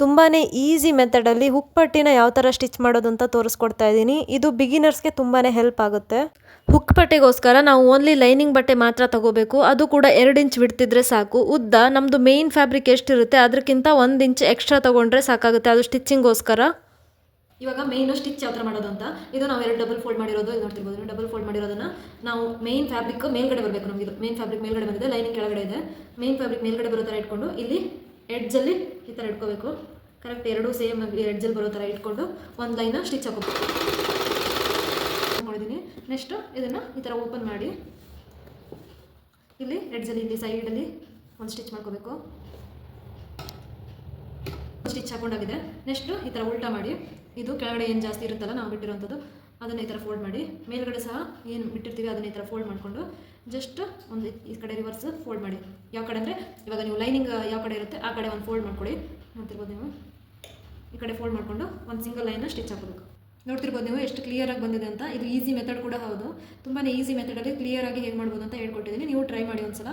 ತುಂಬಾ easy ಮೆಥಡಲ್ಲಿ hook ಪಟ್ಟಿನ ಯಾವ ಥರ ಸ್ಟಿಚ್ ಮಾಡೋದು ಅಂತ ತೋರಿಸ್ಕೊಡ್ತಾ ಇದ್ದೀನಿ. ಇದು ಬಿಗಿನರ್ಸ್ಗೆ ತುಂಬಾ ಹೆಲ್ಪ್ ಆಗುತ್ತೆ. ಹುಕ್ ಪಟ್ಟಿಗೋಸ್ಕರ ನಾವು ಓನ್ಲಿ ಲೈನಿಂಗ್ ಬಟ್ಟೆ ಮಾತ್ರ ತಗೋಬೇಕು. ಅದು ಕೂಡ 2 ಇಂಚ್ ಬಿಡ್ತಿದ್ರೆ ಸಾಕು. ಉದ್ದ ನಮ್ಮದು ಮೇನ್ ಫ್ಯಾಬ್ರಿಕ್ ಎಷ್ಟಿರುತ್ತೆ ಅದಕ್ಕಿಂತ 1 ಇಂಚ್ ಎಕ್ಸ್ಟ್ರಾ ತೊಗೊಂಡ್ರೆ ಸಾಕಾಗುತ್ತೆ, ಅದು ಸ್ಟಿಚ್ಚಿಂಗೋಸ್ಕರ. ಇವಾಗ ಮೇಯ್ನು ಸ್ಟಿಚ್ ಯಾವ ಥರ ಮಾಡೋದು ಅಂತ, ಇದು ನಾವು 2 ಡಬಲ್ ಫೋಲ್ಡ್ ಮಾಡಿರೋದು ಇದು ನೋಡ್ತಿರ್ಬೋದು. ಡಬಲ್ ಫೋಲ್ಡ್ ಮಾಡಿರೋದನ್ನು ನಾವು ಮೇನ್ ಫ್ಯಾಬ್ರಿಕ್ ಮೇಲ್ಗಡೆ ಬರಬೇಕು. ನಮಗೆ ಇದು ಮೇನ್ ಫ್ಯಾಬ್ರಿಕ್ ಮೇಲ್ಗಡೆ ಬಂದಿದೆ, ಲೈನಿಂಗ್ ಕೆಳಗಡೆ ಇದೆ. ಮೇನ್ ಫ್ಯಾಬ್ರಿಕ್ ಮೇಲ್ಗಡೆ ಬರೋ ಥರ ಇಟ್ಕೊಂಡು ಇಲ್ಲಿ ಎಡ್ಜಲ್ಲಿ ಈ ಥರ ಇಟ್ಕೋಬೇಕು. ಕರೆಕ್ಟ್ ಎರಡೂ ಸೇಮ್ ಎಡ್ಜಲ್ಲಿ ಬರೋ ಥರ ಇಟ್ಕೊಂಡು ಒಂದು ಲೈನ ಸ್ಟಿಚ್ ಹಾಕೋಬೇಕು. ಮಾಡಿದ್ದೀನಿ. ನೆಕ್ಸ್ಟು ಇದನ್ನು ಈ ಥರ ಓಪನ್ ಮಾಡಿ ಇಲ್ಲಿ ಎಡ್ಜಲ್ಲಿ ಇಲ್ಲಿ ಸೈಡಲ್ಲಿ ಒಂದು ಸ್ಟಿಚ್ ಮಾಡ್ಕೋಬೇಕು. ಸ್ಟಿಚ್ ಹಾಕೊಂಡಾಗಿದೆ. ನೆಕ್ಸ್ಟು ಈ ಥರ ಉಲ್ಟಾ ಮಾಡಿ ಇದು ಕೆಳಗಡೆ ಏನು ಜಾಸ್ತಿ ಇರುತ್ತಲ್ಲ ನಾವು ಬಿಟ್ಟಿರೋಂಥದ್ದು ಅದನ್ನು ಈ ಥರ ಫೋಲ್ಡ್ ಮಾಡಿ, ಮೇಲ್ಗಡೆ ಸಹ ಏನು ಬಿಟ್ಟಿರ್ತೀವಿ ಅದನ್ನು ಈ ಥರ ಫೋಲ್ಡ್ ಮಾಡಿಕೊಂಡು ಜಸ್ಟ್ ಒಂದು ಈ ಕಡೆ ರಿವರ್ಸ್ ಫೋಲ್ಡ್ ಮಾಡಿ. ಯಾವ ಕಡೆ ಅಂದರೆ ಇವಾಗ ನೀವು ಲೈನಿಂಗ್ ಯಾವ ಕಡೆ ಇರುತ್ತೆ ಆ ಕಡೆ ಒಂದು ಫೋಲ್ಡ್ ಮಾಡ್ಕೊಳ್ಳಿ. ನೋಡ್ತಿರ್ಬೋದು ನೀವು ಈ ಕಡೆ ಫೋಲ್ಡ್ ಮಾಡಿಕೊಂಡು ಒಂದು ಸಿಂಗಲ್ ಲೈನ್ನ ಸ್ಟಿಚ್ ಹಾಕೋಬೇಕು. ನೋಡ್ತಿರ್ಬೋದು ನೀವು ಎಷ್ಟು ಕ್ಲಿಯರಾಗಿ ಬಂದಿದೆ ಅಂತ. ಇದು ಈಸಿ ಮೆಥಡ್ ಕೂಡ ಹೌದು. ತುಂಬಾ ಈಸಿ ಮೆಥಡಲ್ಲಿ ಕ್ಲಿಯರಾಗಿ ಹೇಗೆ ಮಾಡ್ಬೋದು ಅಂತ ಹೇಳ್ಕೊಟ್ಟಿದ್ದೀನಿ. ನೀವು ಟ್ರೈ ಮಾಡಿ ಒಂದ್ಸಲ.